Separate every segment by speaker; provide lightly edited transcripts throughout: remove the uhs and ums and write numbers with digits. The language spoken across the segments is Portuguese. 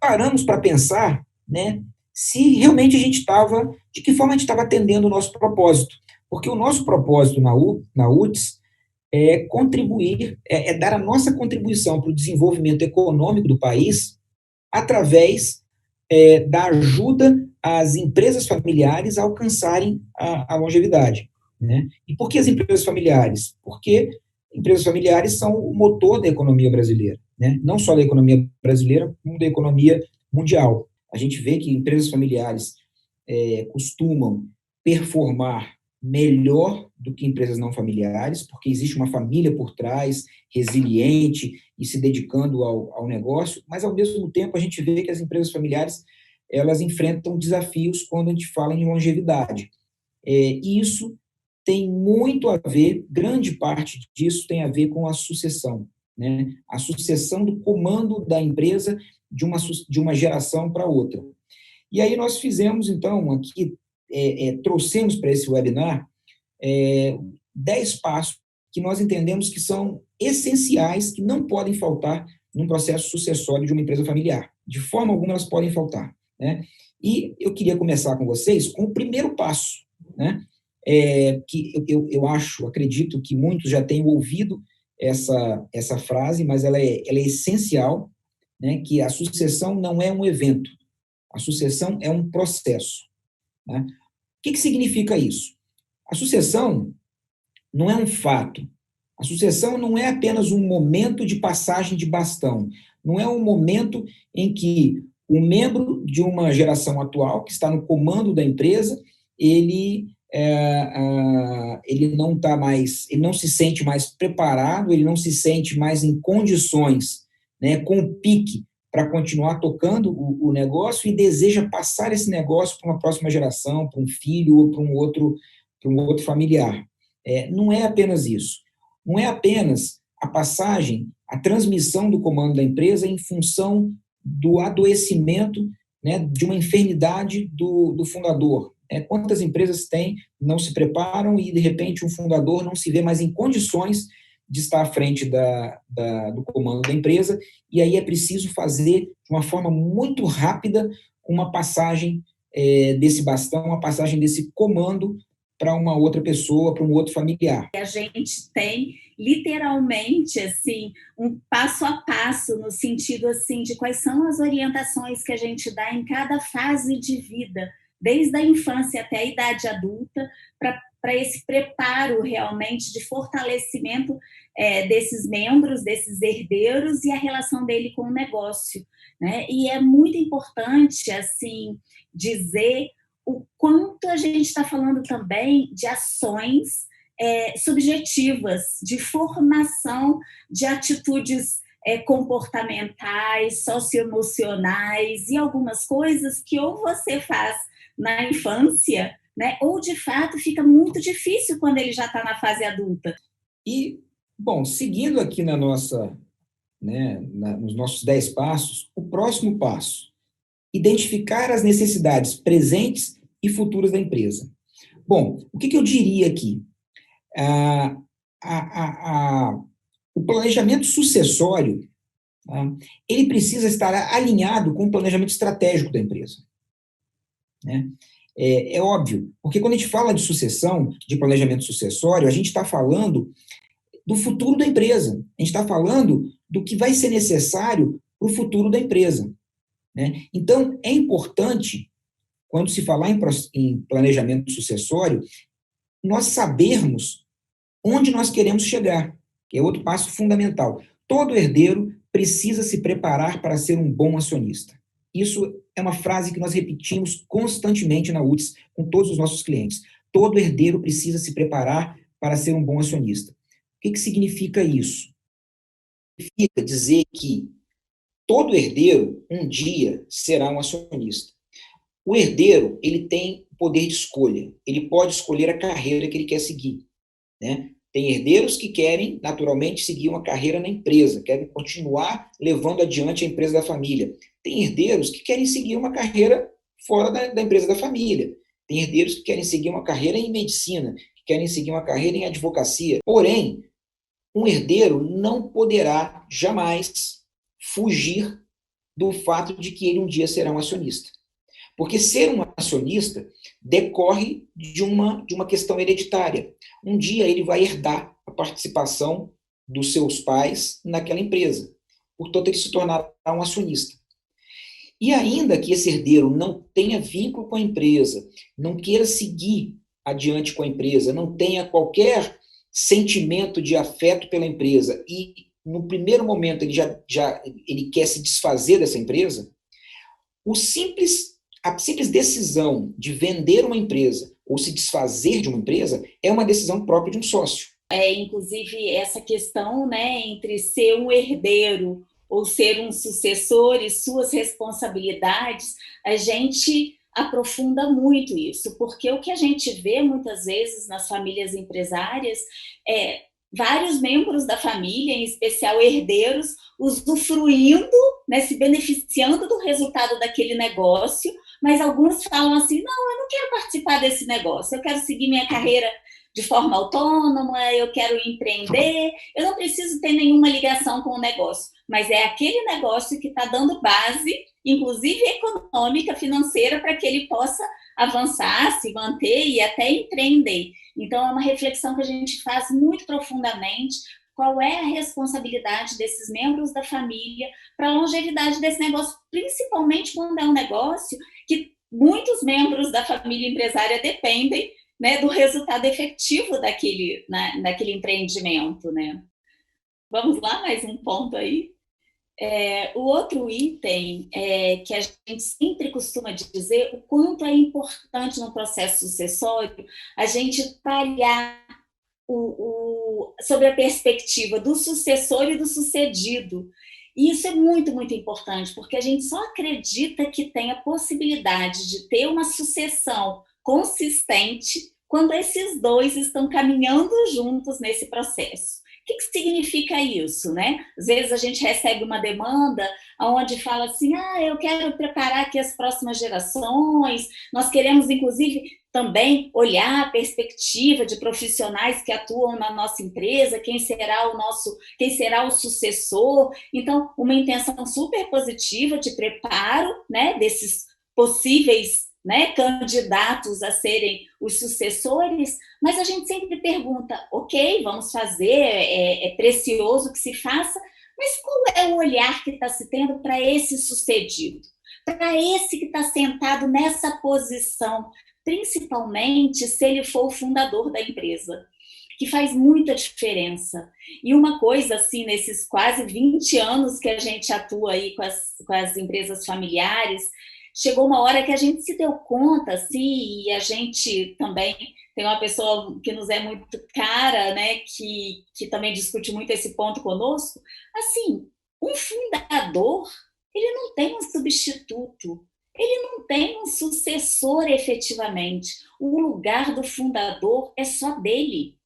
Speaker 1: paramos para pensar, né, se realmente a gente estava, de que forma a gente estava atendendo o nosso propósito. Porque o nosso propósito na UTS é contribuir, é dar a nossa contribuição para o desenvolvimento econômico do país através da ajuda às empresas familiares a alcançarem a longevidade. Né? E por que as empresas familiares? Porque empresas familiares são o motor da economia brasileira, né? Não só da economia brasileira, como da economia mundial. A gente vê que empresas familiares costumam performar melhor do que empresas não familiares, porque existe uma família por trás, resiliente e se dedicando ao negócio, mas, ao mesmo tempo, a gente vê que as empresas familiares elas enfrentam desafios quando a gente fala em longevidade. E isso tem muito a ver, grande parte disso tem a ver com a sucessão, né? A sucessão do comando da empresa de uma geração para outra. E aí nós fizemos, então, aqui, trouxemos para esse webinar 10 passos que nós entendemos que são essenciais, que não podem faltar num processo sucessório de uma empresa familiar. De forma alguma, elas podem faltar. Né? E eu queria começar com vocês com o primeiro passo, né? Que eu acredito que muitos já tenham ouvido essa frase, mas ela é essencial, né? Que a sucessão não é um evento, a sucessão é um processo. Né? O que significa isso? A sucessão não é um fato. A sucessão não é apenas um momento de passagem de bastão. Não é um momento em que o membro de uma geração atual, que está no comando da empresa, ele não se sente mais preparado, ele não se sente mais em condições, né, com o pique para continuar tocando o negócio e deseja passar esse negócio para uma próxima geração, para um filho ou para um outro familiar. Não é apenas isso. Não é apenas a passagem, a transmissão do comando da empresa em função do adoecimento, né, de uma enfermidade do fundador. Quantas empresas não se preparam e, de repente, um fundador não se vê mais em condições de estar à frente do comando da empresa, e aí é preciso fazer de uma forma muito rápida uma passagem desse bastão, uma passagem desse comando para uma outra pessoa, para um outro familiar.
Speaker 2: A gente tem literalmente assim um passo a passo no sentido assim de quais são as orientações que a gente dá em cada fase de vida, desde a infância até a idade adulta, para esse preparo realmente de fortalecimento desses membros, desses herdeiros e a relação dele com o negócio, né? E é muito importante assim dizer o quanto a gente está falando também de ações subjetivas, de formação de atitudes comportamentais, socioemocionais e algumas coisas que ou você faz na infância, né, ou de fato fica muito difícil quando ele já está na fase adulta.
Speaker 1: E, bom, seguindo aqui nos nossos 10 passos, o próximo passo: identificar as necessidades presentes e futuras da empresa. Bom, o que eu diria aqui? O planejamento sucessório, tá, ele precisa estar alinhado com o planejamento estratégico da empresa. Né? É óbvio, porque quando a gente fala de sucessão, de planejamento sucessório, a gente está falando do futuro da empresa, a gente está falando do que vai ser necessário para o futuro da empresa. Né? Então, é importante, quando se falar em planejamento sucessório, nós sabermos onde nós queremos chegar, que é outro passo fundamental. Todo herdeiro precisa se preparar para ser um bom acionista. Isso é uma frase que nós repetimos constantemente na UTS com todos os nossos clientes. Todo herdeiro precisa se preparar para ser um bom acionista. O que significa isso? Significa dizer que todo herdeiro, um dia, será um acionista. O herdeiro, ele tem poder de escolha. Ele pode escolher a carreira que ele quer seguir. Né? Tem herdeiros que querem, naturalmente, seguir uma carreira na empresa, querem continuar levando adiante a empresa da família. Tem herdeiros que querem seguir uma carreira fora da empresa da família. Tem herdeiros que querem seguir uma carreira em medicina, que querem seguir uma carreira em advocacia. Porém, um herdeiro não poderá jamais fugir do fato de que ele um dia será um acionista. Porque ser um acionista decorre de uma questão hereditária. Um dia ele vai herdar a participação dos seus pais naquela empresa. Portanto, ele se tornará um acionista. E ainda que esse herdeiro não tenha vínculo com a empresa, não queira seguir adiante com a empresa, não tenha qualquer sentimento de afeto pela empresa e no primeiro momento ele quer se desfazer dessa empresa, a simples decisão de vender uma empresa ou se desfazer de uma empresa é uma decisão própria de um sócio.
Speaker 2: Inclusive, essa questão, né, entre ser um herdeiro ou ser um sucessor e suas responsabilidades, a gente aprofunda muito isso, porque o que a gente vê muitas vezes nas famílias empresárias é vários membros da família, em especial herdeiros, usufruindo, né, se beneficiando do resultado daquele negócio, mas alguns falam assim, não, eu não quero participar desse negócio, eu quero seguir minha carreira de forma autônoma, eu quero empreender, eu não preciso ter nenhuma ligação com o negócio, mas é aquele negócio que está dando base, inclusive econômica, financeira, para que ele possa avançar, se manter e até empreender. Então, é uma reflexão que a gente faz muito profundamente, qual é a responsabilidade desses membros da família para a longevidade desse negócio, principalmente quando é um negócio que muitos membros da família empresária dependem, né, do resultado efetivo daquele empreendimento, né? Vamos lá, mais um ponto aí. O outro item que a gente sempre costuma dizer o quanto é importante no processo sucessório a gente trabalhar sobre a perspectiva do sucessor e do sucedido. E isso é muito, muito importante, porque a gente só acredita que tem a possibilidade de ter uma sucessão consistente quando esses dois estão caminhando juntos nesse processo. O que significa isso, né? Às vezes a gente recebe uma demanda onde fala assim, eu quero preparar aqui as próximas gerações, nós queremos, inclusive, também olhar a perspectiva de profissionais que atuam na nossa empresa, quem será o sucessor. Então, uma intenção super positiva de preparo, né, desses possíveis, né, candidatos a serem os sucessores, mas a gente sempre pergunta, ok, vamos fazer, é precioso que se faça, mas qual é o olhar que está se tendo para esse sucedido? Para esse que está sentado nessa posição, principalmente se ele for o fundador da empresa, que faz muita diferença. E uma coisa, assim, nesses quase 20 anos que a gente atua aí com as empresas familiares, chegou uma hora que a gente se deu conta, assim, e a gente também tem uma pessoa que nos é muito cara, né, que também discute muito esse ponto conosco, assim, um fundador, ele não tem um substituto, ele não tem um sucessor efetivamente. O lugar do fundador é só dele.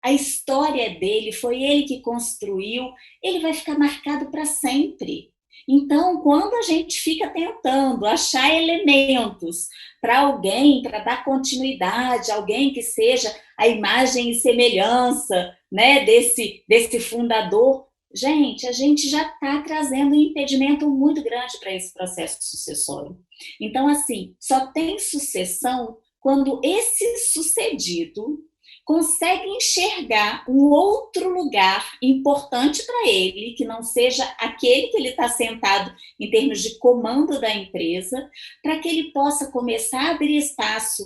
Speaker 2: A história é dele, foi ele que construiu, ele vai ficar marcado para sempre. Então, quando a gente fica tentando achar elementos para alguém, para dar continuidade, alguém que seja a imagem e semelhança, né, desse fundador, gente, a gente já está trazendo um impedimento muito grande para esse processo sucessório. Então, assim, só tem sucessão quando esse sucedido consegue enxergar um outro lugar importante para ele, que não seja aquele que ele está sentado em termos de comando da empresa, para que ele possa começar a abrir espaço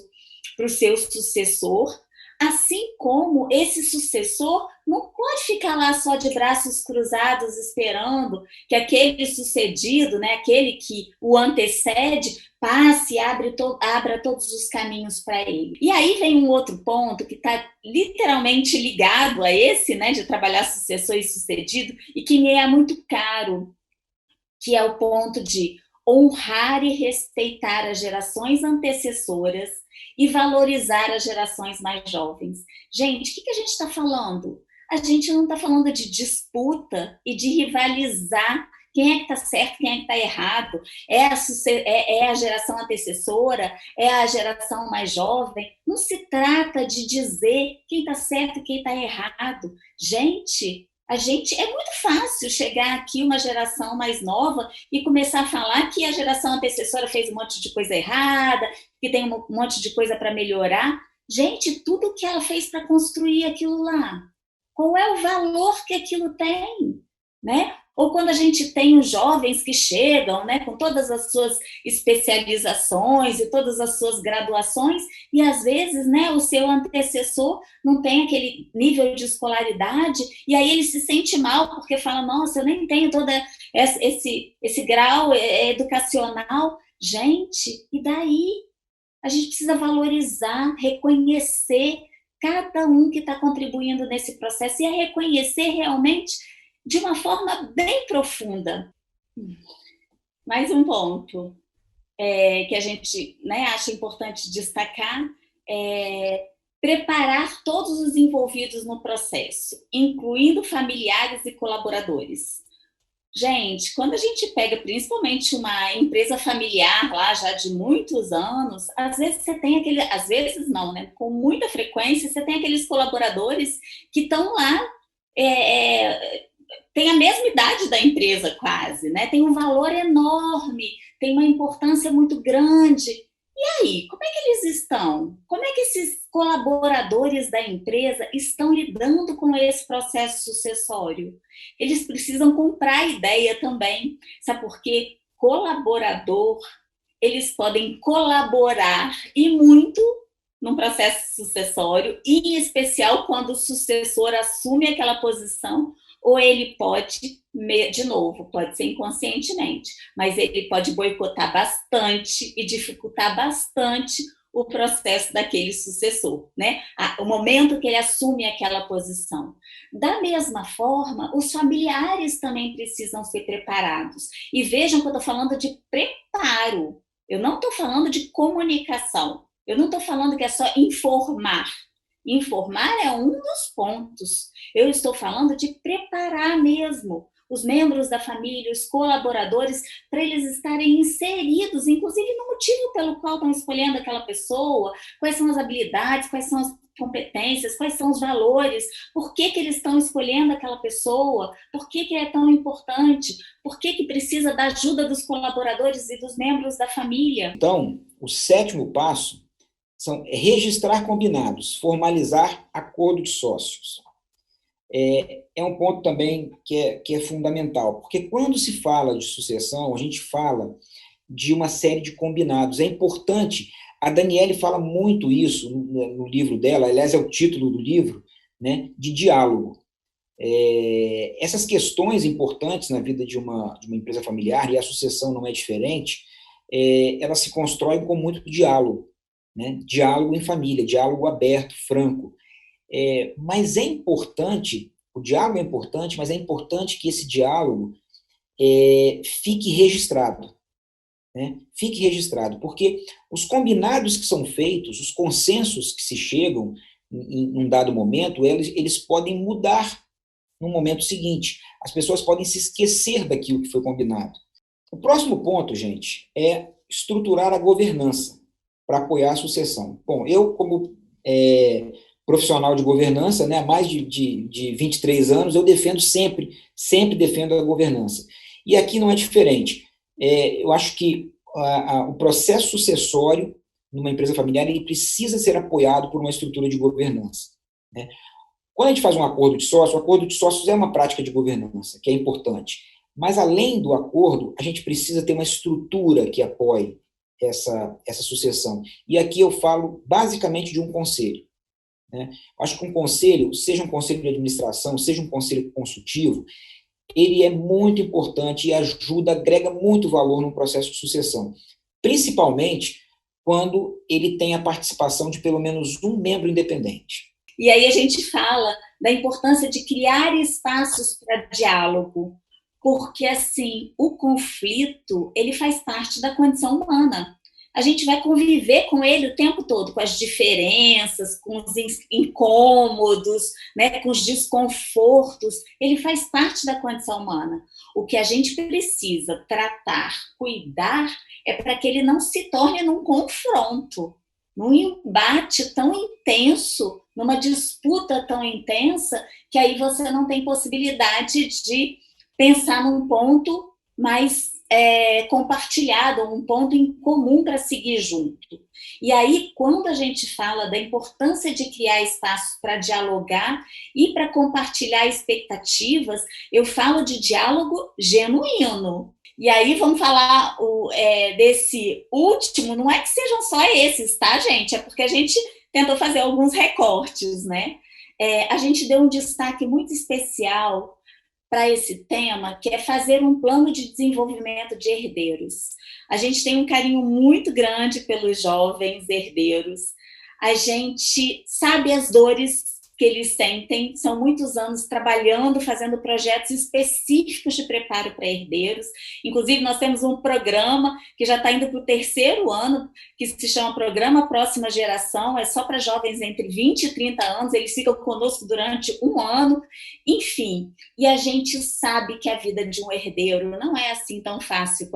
Speaker 2: para o seu sucessor, assim como esse sucessor não pode ficar lá só de braços cruzados esperando que aquele sucedido, né, aquele que o antecede, passe e abra todos os caminhos para ele. E aí vem um outro ponto que está literalmente ligado a esse, né, de trabalhar sucessor e sucedido, e que me é muito caro, que é o ponto de honrar e respeitar as gerações antecessoras e valorizar as gerações mais jovens. Gente, o que a gente está falando? A gente não está falando de disputa e de rivalizar quem é que está certo, quem é que está errado, é a geração antecessora, é a geração mais jovem. Não se trata de dizer quem está certo e quem está errado. Gente, É muito fácil chegar aqui uma geração mais nova e começar a falar que a geração antecessora fez um monte de coisa errada, que tem um monte de coisa para melhorar. Gente, tudo que ela fez para construir aquilo lá, qual é o valor que aquilo tem, né? Ou quando a gente tem os jovens que chegam, né, com todas as suas especializações e todas as suas graduações, e às vezes, né, o seu antecessor não tem aquele nível de escolaridade, e aí ele se sente mal porque fala, nossa, eu nem tenho todo esse grau educacional. Gente, e daí? A gente precisa valorizar, reconhecer cada um que está contribuindo nesse processo e reconhecer realmente de uma forma bem profunda. Mais um ponto que a gente, né, acha importante destacar é preparar todos os envolvidos no processo, incluindo familiares e colaboradores. Gente, quando a gente pega principalmente uma empresa familiar lá já de muitos anos, às vezes você tem às vezes não, né? Com muita frequência, você tem aqueles colaboradores que estão lá, tem a mesma idade da empresa quase, né? Tem um valor enorme, tem uma importância muito grande. E aí, como é que eles estão? Como é que esses colaboradores da empresa estão lidando com esse processo sucessório? Eles precisam comprar a ideia também, sabe por quê? Colaborador, eles podem colaborar e muito num processo sucessório, e em especial quando o sucessor assume aquela posição, ou ele pode, de novo, pode ser inconscientemente, mas ele pode boicotar bastante e dificultar bastante o processo daquele sucessor, né? O momento que ele assume aquela posição. Da mesma forma, os familiares também precisam ser preparados. E vejam que eu estou falando de preparo, eu não estou falando de comunicação, eu não estou falando que é só informar. Informar é um dos pontos. Eu estou falando de preparar mesmo os membros da família, os colaboradores, para eles estarem inseridos, inclusive no motivo pelo qual estão escolhendo aquela pessoa, quais são as habilidades, quais são as competências, quais são os valores, por que eles estão escolhendo aquela pessoa, por que é tão importante, por que precisa da ajuda dos colaboradores e dos membros da família.
Speaker 1: Então, o sétimo passo é registrar combinados, formalizar acordo de sócios. É um ponto também que é fundamental, porque quando se fala de sucessão, a gente fala de uma série de combinados. É importante, a Daniele fala muito isso no livro dela, aliás, é o título do livro, né, de diálogo. Essas questões importantes na vida de uma empresa familiar, e a sucessão não é diferente, elas se constroem com muito diálogo, né? Diálogo em família, diálogo aberto, franco. Mas é importante, o diálogo é importante, mas é importante que esse diálogo fique registrado, né? Fique registrado, porque os combinados que são feitos, os consensos que se chegam em um dado momento, eles podem mudar no momento seguinte. As pessoas podem se esquecer daquilo que foi combinado. O próximo ponto, gente, é estruturar a governança para apoiar a sucessão. Bom, eu, como profissional de governança, né, há mais de 23 anos, eu defendo sempre defendo a governança. E aqui não é diferente. Eu acho que o processo sucessório numa empresa familiar ele precisa ser apoiado por uma estrutura de governança, né? Quando a gente faz um acordo de sócios, o acordo de sócios é uma prática de governança, que é importante. Mas, além do acordo, a gente precisa ter uma estrutura que apoie essa sucessão. E aqui eu falo basicamente de um conselho, né? Acho que um conselho, seja um conselho de administração, seja um conselho consultivo, ele é muito importante e agrega muito valor no processo de sucessão, principalmente quando ele tem a participação de pelo menos um membro independente.
Speaker 2: E aí a gente fala da importância de criar espaços para diálogo, porque, assim, o conflito, ele faz parte da condição humana. A gente vai conviver com ele o tempo todo, com as diferenças, com os incômodos, né, com os desconfortos. Ele faz parte da condição humana. O que a gente precisa tratar, cuidar, é para que ele não se torne num confronto. num embate tão intenso, numa disputa tão intensa, que aí você não tem possibilidade de pensar num ponto mais compartilhado, um ponto em comum para seguir junto. E aí, quando a gente fala da importância de criar espaços para dialogar e para compartilhar expectativas, eu falo de diálogo genuíno. E aí vamos falar desse último, não é que sejam só esses, tá, gente? É porque a gente tentou fazer alguns recortes, né? A gente deu um destaque muito especial para esse tema, que é fazer um plano de desenvolvimento de herdeiros. A gente tem um carinho muito grande pelos jovens herdeiros. A gente sabe as dores que eles sentem, são muitos anos trabalhando, fazendo projetos específicos de preparo para herdeiros. Inclusive, nós temos um programa que já está indo para o 3º ano, que se chama Programa Próxima Geração, é só para jovens entre 20 e 30 anos, eles ficam conosco durante um ano, enfim. E a gente sabe que a vida de um herdeiro não é assim tão fácil,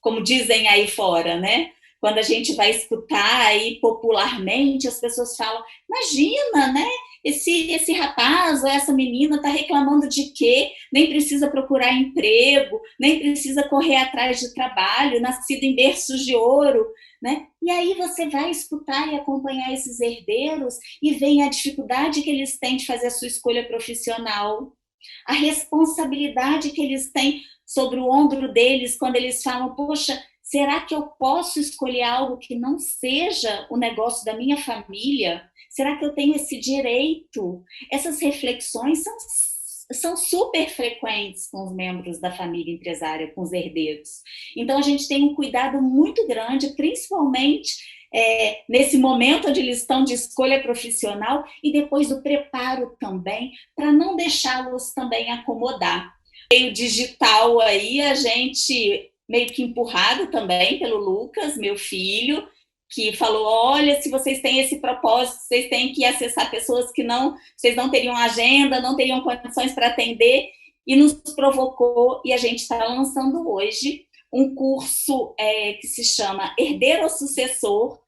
Speaker 2: como dizem aí fora, né? Quando a gente vai escutar aí popularmente, as pessoas falam, imagina, né? Esse rapaz ou essa menina está reclamando de quê? Nem precisa procurar emprego, nem precisa correr atrás de trabalho, nascido em berços de ouro, né? E aí você vai escutar e acompanhar esses herdeiros e vem a dificuldade que eles têm de fazer a sua escolha profissional, a responsabilidade que eles têm sobre o ombro deles quando eles falam, poxa, será que eu posso escolher algo que não seja o negócio da minha família? Será que eu tenho esse direito? Essas reflexões são super frequentes com os membros da família empresária, com os herdeiros. Então, a gente tem um cuidado muito grande, principalmente nesse momento onde eles estão de escolha profissional e depois do preparo também, para não deixá-los também acomodar. Meio digital aí, a gente meio que empurrado também pelo Lucas, meu filho, que falou, olha, se vocês têm esse propósito, vocês têm que acessar pessoas que vocês não teriam agenda, não teriam condições para atender, e nos provocou, e a gente está lançando hoje um curso que se chama Herdeiro ou Sucessor.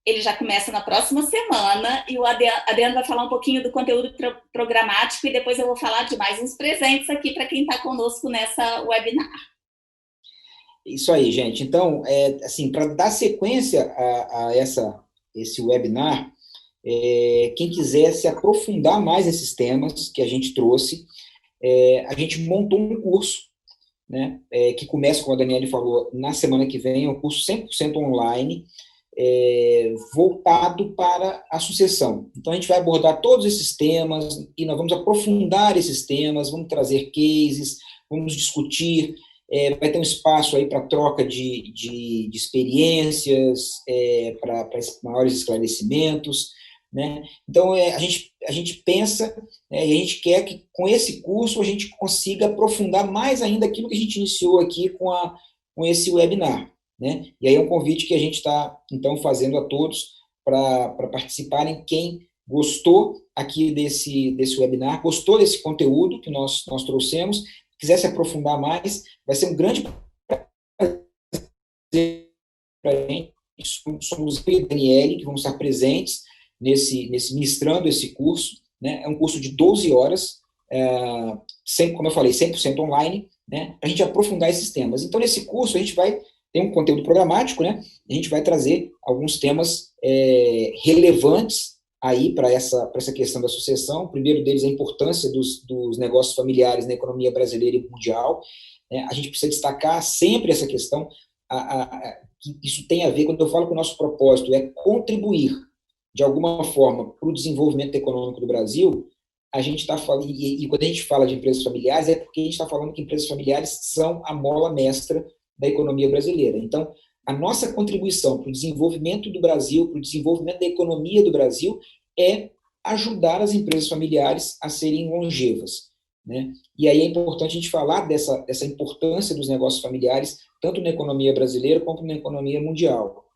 Speaker 2: Ele já começa na próxima semana, e o Adriano vai falar um pouquinho do conteúdo programático, e depois eu vou falar de mais uns presentes aqui para quem está conosco nessa webinar.
Speaker 1: Isso aí, gente. Então, assim, para dar sequência a esse webinar, quem quiser se aprofundar mais nesses temas que a gente trouxe, a gente montou um curso, né, que começa, como a Daniele falou, na semana que vem, é um curso 100% online, voltado para a sucessão. Então, a gente vai abordar todos esses temas e nós vamos aprofundar esses temas, vamos trazer cases, vamos discutir, vai ter um espaço aí para troca de experiências, para maiores esclarecimentos, né? Então, a gente pensa, né, e a gente quer que com esse curso a gente consiga aprofundar mais ainda aquilo que a gente iniciou aqui com esse webinar, né? E aí é um convite que a gente está, então, fazendo a todos para participarem. Quem gostou aqui desse webinar, gostou desse conteúdo que nós trouxemos, quiser se aprofundar mais, vai ser um grande prazer para a gente. Somos eu e a Daniele que vamos estar presentes ministrando esse curso, né? É um curso de 12 horas, como eu falei, 100% online, né? Para a gente aprofundar esses temas. Então, nesse curso, a gente vai ter um conteúdo programático, né? A gente vai trazer alguns temas relevantes aí para essa questão da sucessão. O primeiro deles é a importância dos negócios familiares na economia brasileira e mundial. Né? A gente precisa destacar sempre essa questão, que isso tem a ver, quando eu falo que o nosso propósito é contribuir, de alguma forma, para o desenvolvimento econômico do Brasil, a gente está falando, e quando a gente fala de empresas familiares, é porque a gente está falando que empresas familiares são a mola mestra da economia brasileira. Então, a nossa contribuição para o desenvolvimento do Brasil, para o desenvolvimento da economia do Brasil, é ajudar as empresas familiares a serem longevas, né? E aí é importante a gente falar dessa importância dos negócios familiares, tanto na economia brasileira quanto na economia mundial.